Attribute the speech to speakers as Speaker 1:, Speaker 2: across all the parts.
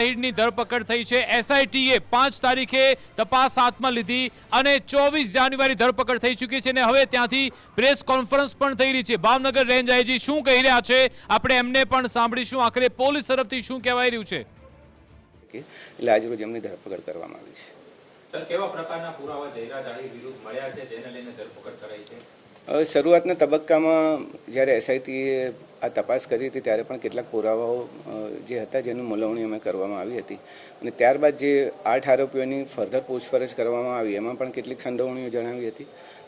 Speaker 1: જાહિરની ધરપકડ થઈ છે। એસઆઈટીએ 5 તારીખે તપાસ હાથમાં લીધી અને 24 જાન્યુઆરી ધરપકડ થઈ ચૂકી છે અને હવે ત્યાંથી પ્રેસ કોન્ફરન્સ પણ થઈ રહી છે। ભાવનગર રેન્જ આઈજી શું કહી રહ્યા છે આપણે એમને પણ સાંભળીશું। આખરે પોલીસ તરફથી શું કહેવાય રહ્યું છે
Speaker 2: એટલે આજરોજ એમની ધરપકડ કરવામાં આવી છે।
Speaker 3: સર, કેવા પ્રકારના પુરાવા જયરા જાહિર વિરુદ્ધ મળ્યા છે જેને લઈને ધરપકડ કરાઈ છે?
Speaker 2: શરૂઆતના તબક્કામાં જ્યારે એસઆઈટીએ આ તપાસ કરી હતી ત્યારે પણ કેટલાક પુરાવાઓ જે હતા જેનું મલવણી અમે કરવામાં આવી હતી અને ત્યારબાદ જે 8 આરોપીઓની ફર્ધર પૂછપરછ કરવામાં આવી એમાં પણ કેટલીક સંડોવણીઓ જણાવી હતી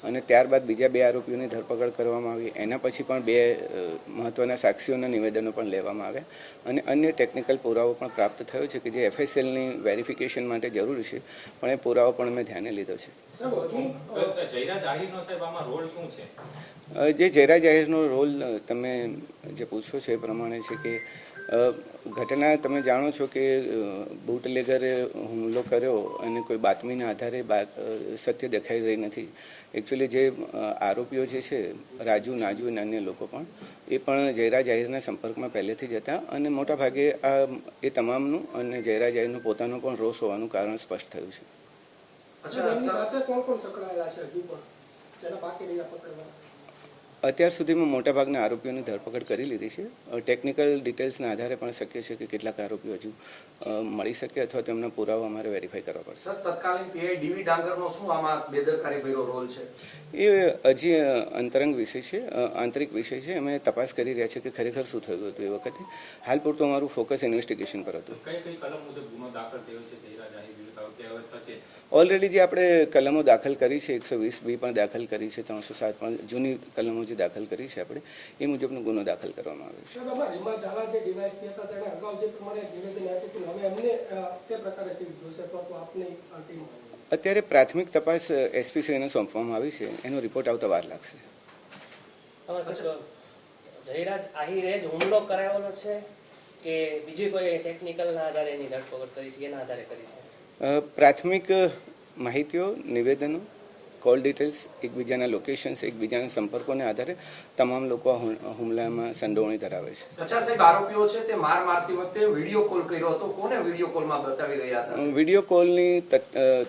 Speaker 2: અને ત્યારબાદ બીજા 2 આરોપીઓની ધરપકડ કરવામાં આવી। એના પછી પણ 2 મહત્ત્વના સાક્ષીઓના નિવેદનો પણ લેવામાં આવ્યા અને અન્ય ટેકનિકલ પુરાવો પણ પ્રાપ્ત થયો છે કે જે એફએસએલની વેરિફિકેશન માટે જરૂરી છે પણ એ પુરાવો પણ અમે ધ્યાને લીધો છે। જે જયરા જાહિરનો રોલ તમે જે પૂછો છો એ પ્રમાણે છે કે ઘટના તમે જાણો છો કે બુટલેગરે હુમલો કર્યો અને કોઈ બાતમીના આધારે સત્ય દેખાઈ રહી નથી। એકચ્યુઅલી જે આરોપીઓ જે છે રાજુ, નાજુ અને અન્ય લોકો પણ એ પણ જયરા જાહિરના સંપર્કમાં પહેલેથી જ હતા અને મોટાભાગે એ તમામનું અને જયરા જાહિરનો પોતાનો પણ રોષ હોવાનું કારણ સ્પષ્ટ થયું છે। અત્યાર સુધીમાં મોટાભાગના આરોપીઓની ધરપકડ કરી લીધી છે। ટેકનિકલ ડિટેલ્સના આધારે પણ શક્ય છે કે કેટલાક આરોપીઓ હજુ મળી શકે અથવા તેમના પુરાવા અમારે વેરીફાઈ કરવા પડશે।
Speaker 4: સર, તત્કાલીન પીઆઈ ડીવી ડાંગરનો શું આમાં બેદરકારીભર્યો રોલ છે?
Speaker 2: એ હજી અંતરંગ વિષય છે, આંતરિક વિષય છે। અમે તપાસ કરી રહ્યા છીએ કે ખરેખર શું થયું હતું એ વખતે। હાલ પૂરતું અમારું ફોકસ ઇન્વેસ્ટિગેશન પર હતું।
Speaker 3: કઈ કલમ મુજબ ગુનો દાખલ થયો છે જયરા જાહિર વિરુદ્ધ?
Speaker 2: ઓલરેડી જે આપણે કલમો દાખલ કરી છે 120B પણ દાખલ કરી છે, 307 પણ જૂની કલમો જે દાખલ કરી છે આપણે એ મુજબનો ગુનો દાખલ કરવામાં આવ્યો છે। અત્યારે પ્રાથમિક તપાસ એસપી શ્રીને સોંપવામાં આવી છે, એનો રિપોર્ટ આવતા વાર લાગશે।
Speaker 5: જયરાજ આહિરે જ હુમલો કરાવેલો છે કે બીજી કોઈ ટેકનિકલના આધારે એની ધરપકડ કરી છે, એના આધારે કરી છે?
Speaker 2: પ્રાથમિક માહિતીઓ, નિવેદનો, કોલ ડિટેલ્સ, એકબીજાના લોકેશન્સ, એકબીજાના સંપર્કોને આધારે તમામ લોકો હુમલામાં સંડોવણી ધરાવે છે।
Speaker 4: અચ્છા સાહેબ, આરોપીઓ છે તે માર મારતી વખતે વિડીયો કોલ કર્યો હતો, કોને વિડીયો કોલમાં બતાવી રહ્યા હતા?
Speaker 2: વિડીયો કોલની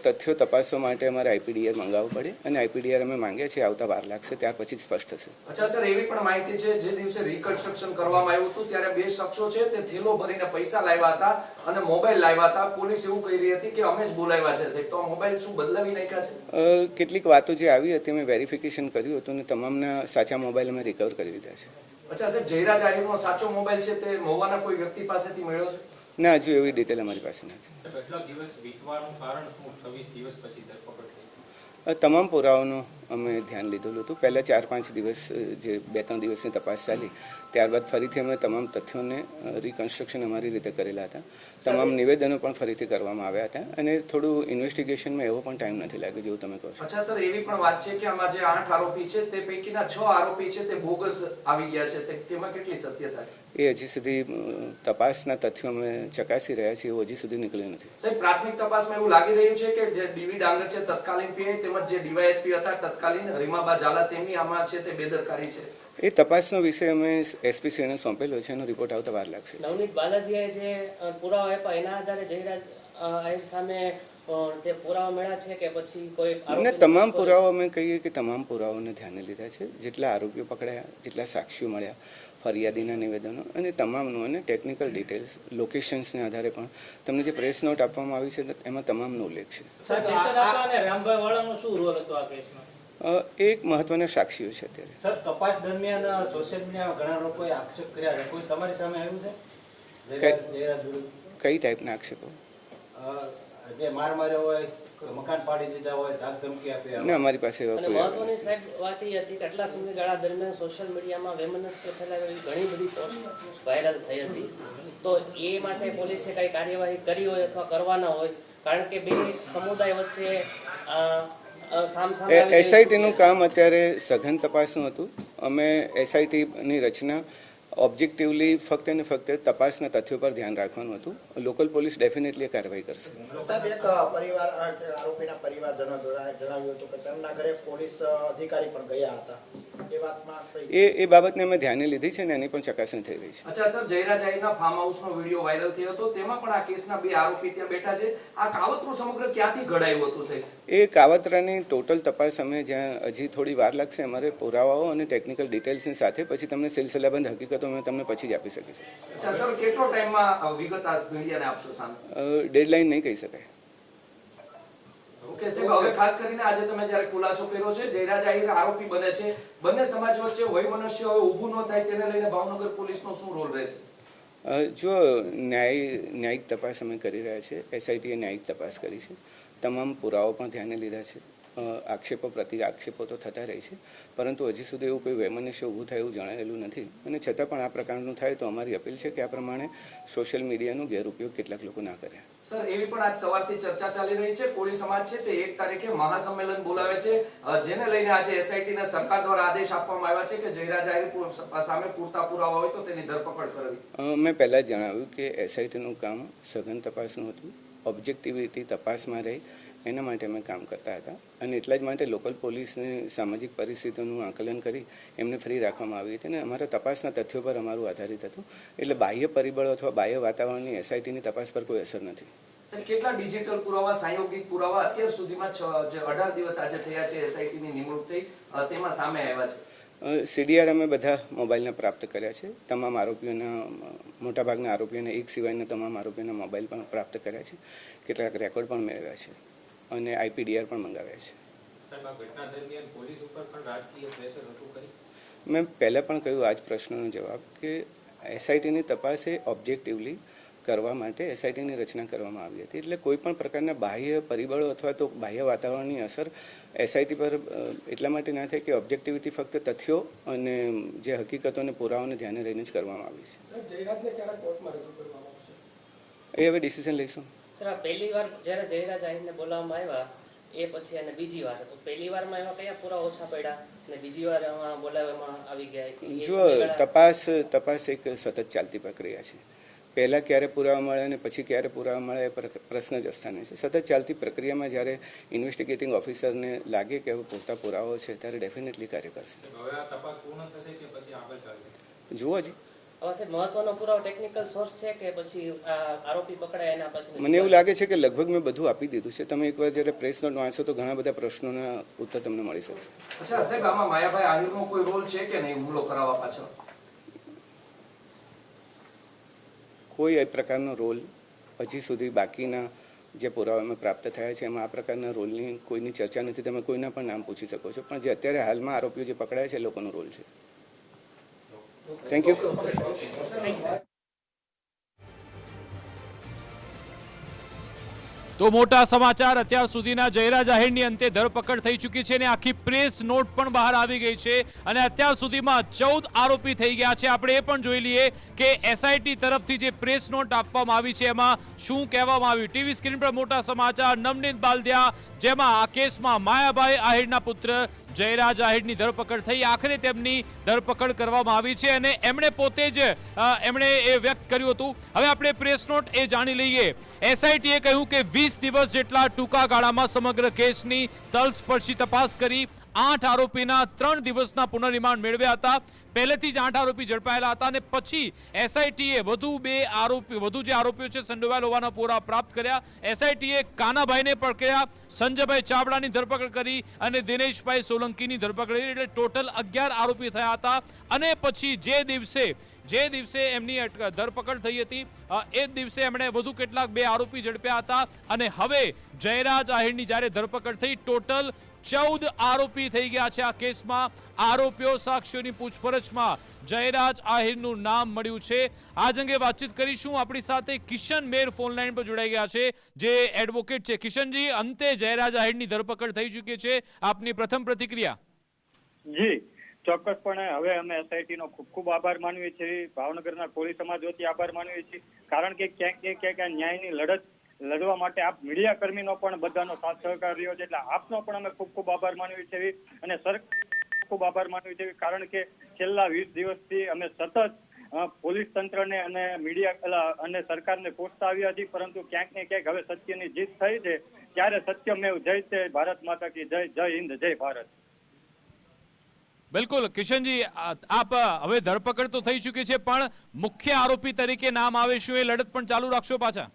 Speaker 2: તથ્યો તપાસવા માટે અમારે આઈપીડીઆર મંગાવવું પડે અને આઈપીડીઆર અમે માંગ્યા છે, આવતા વાર લાગશે, ત્યાર પછી સ્પષ્ટ થશે।
Speaker 4: અચ્છા સર, એવી પણ માહિતી છે જે દિવસે રિકન્સ્ટ્રક્શન કરવામાં આવ્યું હતું ત્યારે 2 શખ્સો છે તે થેલો ભરીને પૈસા લાવ્યા હતા અને મોબાઈલ લાવ્યા હતા। પોલીસ એવું કહી રહી હતી કે અમે જ બોલાવ્યા છે સાહેબ, તો મોબાઈલ શું બદલાવી નાખ્યા છે?
Speaker 2: કેટલીક વાતો જે આવી હતી અમે વેરિફિકેશન કર્યું હતું અને તમામના સાચા મોબાઈલ અમે રિકવર કરી લીધા છે।
Speaker 4: અચ્છા સાહેબ, જયરા જાહિરનો સાચો મોબાઈલ છે તે મહુવાના કોઈ વ્યક્તિ પાસેથી મળ્યો છે?
Speaker 2: ના, હજુ એવી ડિટેલ અમારી પાસે નથી।
Speaker 3: કેટલા દિવસ વીતવાનું કારણ શું? 26 દિવસ પછી ધરપકડ થઈ?
Speaker 2: તમામ પુરાવાનું અમે ધ્યાન લીધેલું હતું। પહેલાં 4-5 દિવસ જે 2-3 દિવસની તપાસ ચાલી, ત્યારબાદ ફરીથી અમે તમામ તથ્યોને રિકન્સ્ટ્રક્શન અમારી રીતે કરેલા હતા। તમામ નિવેદનો પણ ફરીથી કરવામાં આવ્યા હતા અને થોડું ઇન્વેસ્ટિગેશનમાં એવો પણ ટાઈમ નથી લાગ્યો જેવું તમે કહો છો।
Speaker 4: અચ્છા સર, એવી પણ વાત છે કે આમાં જે 8 આરોપી છે તે પૈકીના 6 આરોપી છે તે બોગસ આવી ગયા છે, તેમાં કેટલી સત્યતા છે?
Speaker 2: એ હજી સુધી તપાસના તથ્યો અમે ચકાસી રહ્યા છીએ, એવું હજી સુધી નીકળ્યું નથી।
Speaker 4: સાહેબ, પ્રાથમિક તપાસમાં એવું લાગી રહ્યું છે કે જે ડીવી ડાંગર છે તત્કાલીન પીઆઈ તેમજ જે ડીવાયએસપી હતા તત્કાલીન રીમાબા ઝાલા તેમની આમાં છે તે બેદરકારી છે।
Speaker 2: એ તપાસનો વિષય અમે એસપી શ્રીને સોંપેલો છે, એનો રિપોર્ટ આવતા વાર લાગશે।
Speaker 5: નવનીત બાલાજીએ જે પુરાવા આપ્યા એના આધારે જયરાજ આહિર સામે તે પુરાવા મળ્યા છે કે પછી કોઈ
Speaker 2: અને તમામ પુરાવા અમે કહીએ કે તમામ પુરાવાઓને ધ્યાને લીધા છે। જેટલા આરોપીઓ પકડાયા, જેટલા સાક્ષીઓ મળ્યા, ફરિયાદીના નિવેદનો અને તમામનું અને ટેકનિકલ ડિટેલ્સ, લોકેશન્સને આધારે પણ તમને જે પ્રેસ નોટ આપવામાં આવી છે એમાં તમામનો ઉલ્લેખ છે। એક મહત્વના સાક્ષીઓ છે અત્યારે।
Speaker 6: સર, તપાસ દરમિયાન સોશિયલ મીડિયામાં ઘણા લોકોએ આક્ષેપ કર્યા છે, કોઈ તમારી સામે આવ્યું છે?
Speaker 2: કઈ ટાઈપના આક્ષેપો?
Speaker 6: જે માર માર્યો હોય, મકાન પાડી દીધા હોય, ધાક ધમકી આપી હોય?
Speaker 2: ના, અમારી પાસે એવા કોઈ
Speaker 5: મહત્વની સાહેબ વાત એ હતી કે આટલા સમયગાળા દરમિયાન સોશિયલ મીડિયામાં વેમનસ્ય ફેલાવેલી ઘણી બધી પોસ્ટ વાયરલ થઈ હતી, તો એ માટે પોલીસે કઈ કાર્યવાહી કરી હોય અથવા કરવાના હોય, કારણ કે બે સમુદાય વચ્ચે
Speaker 2: એસઆઈટીનું કામ અત્યારે સઘન તપાસનું હતું। અમે એસઆઈટીની રચના ઓબ્જેક્ટિવલી ફક્ત અને ફક્ત તપાસના તથ્યો પર ધ્યાન રાખવાનું હતું. લોકલ પોલીસ ડેફિનેટલી કાર્યવાહી કરશે.
Speaker 7: સાહેબ, એક પરિવાર આરોપીના પરિવારજનો દ્વારા જણાવ્યું હતું કે તેમના ઘરે પોલીસ અધિકારી પણ ગયા હતા. એ વાતમાં
Speaker 2: એ બાબતને અમે ધ્યાને લીધી છે અને એની પણ ચકાસણી થઈ રહી છે.
Speaker 4: અચ્છા સર, જયરાજ આહિરના ફાર્મ હાઉસનો વિડીયો વાયરલ થયો હતો, તેમાં પણ આ કેસના 2 આરોપી ત્યાં બેઠા છે. આ કાવતરું સમગ્ર ક્યાંથી ઘડાયું હતું સાહેબ?
Speaker 2: એ કાવતરાની ટોટલ તપાસ અમે જ્યાં હજી થોડી વાર લાગશે, અમારે પુરાવાઓ અને ટેકનિકલ ડિટેલ્સની સાથે પછી તમને સિલસિલાબંધ હકીકતો અમે તમને પછી જ આપી શકીશ.
Speaker 4: અચ્છા સર, કેટલો ટાઈમમાં વિગત આ મીડિયાને આપશો સામે?
Speaker 2: ડેડલાઇન નહીં કહી શકાય.
Speaker 4: ઓકે સાહેબ, હવે ખાસ કરીને આજે તમે જ્યારે ખુલાસો કર્યો છે જયરાજ આહિર આરોપી બને છે, બંને સમાજ વચ્ચે વયમનસ્ય હવે ઊભું ન થાય તેને લઈને ભાવનગર પોલીસનો શું રોલ રહેશે?
Speaker 2: જો ન્યાયિક તપાસ અમે કરી રહ્યા છીએ, એસઆઈટીએ ન્યાયિક તપાસ કરી છે, તમામ પુરાવો પણ ધ્યાને લીધા છે. આક્ષેપો પ્રતિ આક્ષેપો તો થતા રહે છે, પરંતુ હજી સુધી એવું કોઈ વૈમનસ્ય ઊભું થાય એવું જણાયેલું નથી. અને છતાં પણ આ પ્રકારનું થાય તો અમારી અપીલ છે કે આ પ્રમાણે સોશિયલ મીડિયાનો ગેરઉપયોગ કેટલાક લોકો ના કરે.
Speaker 4: સર, એવી પણ આજ સવારથી ચર્ચા ચાલી રહી છે, કોળી સમાજ છે તે 1 તારીખે મહાસંમેલન બોલાવે છે, જેને લઈને આજે એસઆઈટીને સરકાર દ્વારા આદેશ આપવામાં આવ્યા છે કે જયરાજ આહિર સામે પૂરતા પુરાવા હોય તો તેની ધરપકડ કરવી. મેં
Speaker 2: પહેલાં જ જણાવ્યું કે એસઆઈટીનું કામ સઘન તપાસનું હતું, ઓબ્જેક્ટિવિટી તપાસમાં રહી એના માટે અમે કામ કરતા હતા. અને એટલા જ માટે લોકલ પોલીસની સામાજિક પરિસ્થિતિનું આકલન કરી એમને ફ્રી રાખવામાં આવી હતી અને અમારા તપાસના તથ્યો પર અમારું આધારિત હતું. એટલે બાહ્ય પરિબળો અથવા બાહ્ય વાતાવરણની એસઆઈટીની તપાસ પર કોઈ અસર નથી.
Speaker 4: સર, કેટલા ડિજિટલ પુરાવા, સાંયોગિક પુરાવા અત્યાર સુધીમાં 18 દિવસ આજે થયા છે એસઆઈટીની નિમણૂક થઈ, તેમાં સામે આવ્યા છે?
Speaker 2: સીડીઆર અમે બધા મોબાઈલના પ્રાપ્ત કર્યા છે. તમામ આરોપીઓના, મોટાભાગના આરોપીઓના એક સિવાયના તમામ આરોપીઓના મોબાઈલ પણ પ્રાપ્ત કર્યા છે. કેટલાક રેકોર્ડ પણ મેળવ્યા છે અને આઈપીડીઆર પણ મંગાવ્યા છે.
Speaker 3: સાહેબ, આ ઘટના દરમિયાન પોલીસ ઉપર પણ રાજકીય પ્રેશર હતું કરી?
Speaker 2: મેં પહેલાં પણ કહ્યું આ જ પ્રશ્નનો જવાબ કે એસઆઈટીની તપાસ એ ઓબ્જેક્ટિવલી કરવા માટે એસઆઈટીની રચના કરવામાં આવી હતી. એટલે કોઈ પણ પ્રકારના બાહ્ય પરિબળો અથવા તો બાહ્ય વાતાવરણની અસર એસઆઈટી પર એટલા માટે ના થાય કે ઓબ્જેક્ટિવિટી ફક્ત તથ્યો અને જે હકીકતો અને પુરાવાને ધ્યાને રહીને જ કરવામાં આવી છે. એ હવે ડિસિઝન લઈશું.
Speaker 5: સર, આ પહેલી વાર જ્યારે જયરાજ આહિરને બોલાવવામાં આવ્યા એ પછી અને બીજી વાર, તો પહેલી વારમાં એમાં કયા પુરાવા ઓછા પડ્યા અને બીજી વાર એમાં બોલાવવામાં આવી ગયા?
Speaker 2: જો તપાસ એક સતત ચાલતી પ્રક્રિયા છે. પહેલાં ક્યારે પુરાવા મળે અને પછી ક્યારે પુરાવા મળે એ પ્રશ્ન જ સ્થાને છે. સતત ચાલતી પ્રક્રિયામાં જ્યારે ઇન્વેસ્ટિગેટિંગ ઓફિસરને લાગે કે હવે પૂરતા પુરાવાઓ છે ત્યારે ડેફિનેટલી કાર્ય કરશે.
Speaker 3: હવે આ તપાસ પૂર્ણ થશે કે પછી આગળ ચાલશે?
Speaker 2: જુઓ જ.
Speaker 5: હવે સાહેબ, મહત્વનો પુરાવો ટેકનિકલ સોર્સ છે કે પછી આરોપી પકડાય એના પછી?
Speaker 2: મને એવું લાગે છે કે લગભગ મેં બધું આપી દીધું છે. તમે એકવાર જ્યારે પ્રેસ નોટ વાંચો તો ઘણા બધા પ્રશ્નોના ઉત્તર તમને મળી શકશે.
Speaker 4: અચ્છા સાહેબ, આમાં માયાભાઈ આહિરનો કોઈ રોલ છે કે નહીં હુમલો કરાવવા પાછળ?
Speaker 2: કોઈ એ પ્રકારનો રોલ હજી સુધી બાકીના જે પુરાવામાં પ્રાપ્ત થયા છે એમાં આ પ્રકારના રોલની કોઈની ચર્ચા નથી. તમે કોઈના પણ નામ પૂછી શકો છો, પણ જે અત્યારે હાલમાં આરોપીઓ જે પકડાયા છે એ લોકોનો રોલ છે. Thank you.
Speaker 1: તો મોટા સમાચાર, અત્યાર સુધીના જયરાજ આહિરની અંતે ધરપકડ થઈ ચૂકી છે અને આખી પ્રેસ નોટ પણ બહાર આવી ગઈ છે અને અત્યાર સુધીમાં 14 આરોપી થઈ ગયા છે. આપણે એ પણ જોઈ લઈએ કે એસઆઈટી તરફથી જે પ્રેસ નોટ આપવામાં આવી છે એમાં શું કહેવામાં આવ્યું. ટીવી સ્ક્રીન પર મોટા સમાચાર, નવનીત બાલદિયા, જેમાં આ કેસમાં માયાભાઈ આહિરના પુત્ર જયરાજ આહિરની ધરપકડ થઈ. આખરે તેમની ધરપકડ કરવામાં આવી છે અને એમણે પોતે જ એ વ્યક્ત કર્યું હતું. હવે આપણે પ્રેસ નોટ એ જાણી લઈએ. એસઆઈટીએ કહ્યું કે 20 દિવસ જેટલા ટૂંકા ગાળામાં સમગ્ર કેસની તલસ્પર્શી તપાસ કરી 8 આરોપીના 3 દિવસના પુનર્રિમાન્ડ મેળવ્યા હતા. પહેલેથી જ 8 આરોપી ઝડપાયેલા હતા અને પછી એસઆઈટીએ વધુ જે આરોપીઓ છે સંડોવાયેલ હોવાના પુરાવા પ્રાપ્ત કર્યા. એસઆઈટીએ કાનાભાઈને પકડ્યા, સંજયભાઈ ચાવડાની ધરપકડ કરી અને દિનેશભાઈ સોલંકીની ધરપકડ કરી. એટલે ટોટલ 11 આરોપી થયા હતા. અને પછી જે દિવસે એમની ધરપકડ થઈ હતી એ જ દિવસે એમણે વધુ કેટલાક 2 આરોપી ઝડપ્યા હતા. અને હવે જયરાજ આહિરની જ્યારે ધરપકડ થઈ, ટોટલ 14 આરોપી થઈ ગયા છે આ કેસમાં. આરોપીઓ સાક્ષીઓની પૂછપરછમાં જયરાજ આહિરનું નામ મળ્યું છે. આજ અંગે વાતચીત કરીશું. આપણી સાથે કિશન મેર ફોન લાઈન પર જોડાઈ ગયા છે, જે એડવોકેટ છે. કિશનજી, અંતે જયરાજ આહિરની ધરપકડ થઈ ચૂકી છે, આપની પ્રથમ પ્રતિક્રિયા?
Speaker 8: જી ચોક્કસપણે હવે અમે એસઆઈટી નો ખૂબ ખૂબ આભાર માનીએ છીએ. ભાવનગરના કોળી સમાજ વતી આભાર માનીએ છીએ, કારણ કે ક્યાંક ન્યાયની લડત લડવા માટે આપ મીડિયા કર્મીનો પણ બધાનો સાથ સહકાર રહ્યો છે. એટલે આપનો પણ અમે ખૂબ ખૂબ આભાર માનીએ છીએ અને સરકાર ખૂબ આભાર માનીએ છીએ, કારણ કે છેલ્લા 20 દિવસથી અમે સતત પોલીસ તંત્રને અને મીડિયા અને સરકારને કોસતા આવ્યા છીએ, પરંતુ ક્યાંક ને ક્યાંક હવે સત્યની જીત થઈ છે. ત્યારે સત્યમેવ જયતે, ભારત માતા કી જય, જય હિન્દ, જય ભારત.
Speaker 1: બિલકુલ કિશનજી, આપ હવે ધરપકડ તો થઈ ચૂકી છે, પણ મુખ્ય આરોપી તરીકે નામ આવે, શું એ લડત પણ ચાલુ રાખશો પાછા?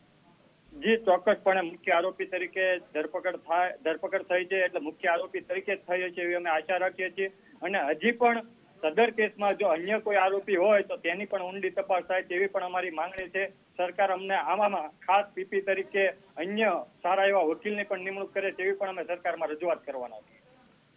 Speaker 8: જી ચોક્કસપણે મુખ્ય આરોપી તરીકે ધરપકડ થઈ છે, એટલે મુખ્ય આરોપી તરીકે જ થઈ છે એવી અમે આશા રાખીએ છીએ. અને હજી પણ સદર કેસમાં જો અન્ય કોઈ આરોપી હોય તો તેની પણ ઊંડી તપાસ થાય તેવી પણ અમારી માંગણી છે. સરકાર અમને આમાં ખાસ પીપી તરીકે અન્ય સારા એવા વકીલની પણ નિમણૂક કરે તેવી પણ અમે સરકારમાં રજૂઆત કરવાના છીએ.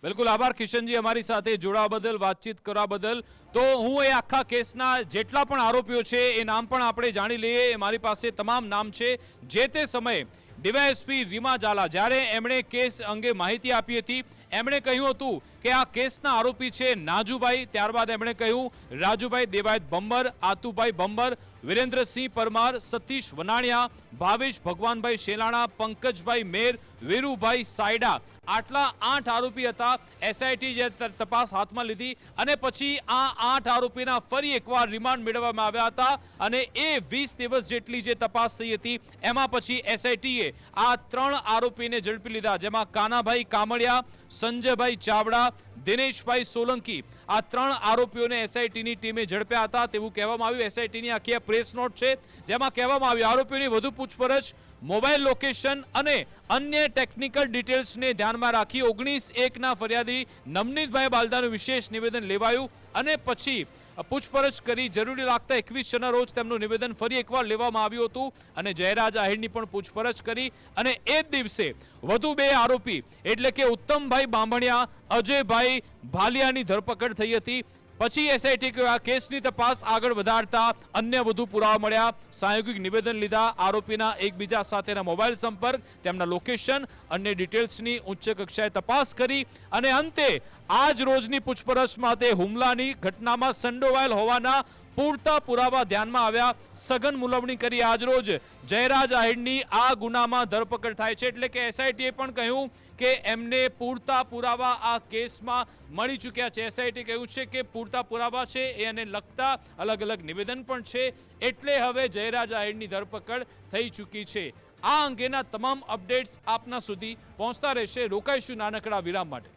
Speaker 1: બિલકુલ આભાર કિશનજી, અમારી સાથે જોડાવા બદલ, વાતચીત કરવા બદલ. તો હું એ આખા કેસના જેટલા પણ આરોપીઓ છે એ નામ પણ આપણે જાણી લઈએ. મારી પાસે તમામ નામ છે. જે તે સમયે ડીવાયએસપી રીમા ઝાલા જ્યારે એમણે કેસ અંગે માહિતી આપી હતી, એમણે કહ્યું હતું કે આ કેસના આરોપી છે નાજુભાઈ. ત્યારબાદ એમણે કહ્યું રાજુભાઈ દેવાયત ભંબર, આતુભાઈ ભંબર, વિરેન્દ્રસિંહ પરમાર, સતીશ વનાણિયા, ભાવેશ ભગવાનભાઈ શેલાણા, પંકજભાઈ મેર, વીરુભાઈ સાયડા. આટલા 8 આરોપી હતા. એસઆઈટી જે તપાસ હાથમાં લીધી અને પછી આ 8 આરોપીના ફરી એકવાર રિમાન્ડ મેળવવામાં આવ્યા હતા અને એ 20 દિવસ જેટલી જે તપાસ થઈ હતી એમાં પછી એસઆઈટીએ આ 3 આરોપીને ઝડપી લીધા, જેમાં કાનાભાઈ કામળિયા, સંજયભાઈ ચાવડા, દિનેશભાઈ સોલંકી. આ 3 આરોપીઓને એસઆઈટીની ટીમે ઝડપ્યા હતા તેવું કહેવામાં આવ્યું. એસઆઈટીની આખી આ પ્રેસ નોટ છે જેમાં કહેવામાં આવ્યું આરોપીઓની વધુ પૂછપરછ, મોબાઈલ લોકેશન અને અન્ય ટેકનિકલ ડિટેલ્સને ધ્યાનમાં રાખી 19-1ના ફરિયાદી નવનીતભાઈ બાલદાનું વિશેષ નિવેદન લેવાયું અને પછી પૂછપરછ કરી જરૂરી લાગતા 21 રોજ તેમનું નિવેદન ફરી એકવાર લેવામાં આવ્યું હતું અને જયરાજ આહિરની પણ પૂછપરછ કરી અને એ જ દિવસે વધુ 2 આરોપી એટલે કે ઉત્તમભાઈ બામણિયા, અજયભાઈ ભાલિયાની ધરપકડ થઈ હતી. પછી એસઆઈટી આ કેસની તપાસ આગળ વધારતા અન્ય વધુ પુરાવા મળ્યા, સાંયોગિક નિવેદન લીધા, આરોપીના એકબીજા સાથેના મોબાઈલ સંપર્ક, તેમના લોકેશન, અન્ય ડિટેલ્સની ઉચ્ચ કક્ષાએ તપાસ કરી અને અંતે આજ રોજની પૂછપરછમાં તે હુમલાની ઘટનામાં સંડોવાયેલ હોવાના પૂરતા પુરાવા ધ્યાનમાં આવ્યા. સઘન મુલવણી કરી આજરોજ જયરાજ આહિરની આ ગુનામાં ધરપકડ થાય છે. એટલે કે એસઆઈટીએ પણ કહ્યું કે એમને પૂરતા પુરાવા આ કેસમાં મળી ચૂક્યા છે. એસઆઈટી કહ્યું છે કે પૂરતા પુરાવા છે એને લગતા અલગ અલગ નિવેદન પણ છે, એટલે હવે જયરાજ આહિરની ધરપકડ થઈ ચૂકી છે. આ અંગેના તમામ અપડેટ્સ આપના સુધી પહોંચતા રહેશે. રોકાઈશું નાનકડા વિરામ માટે.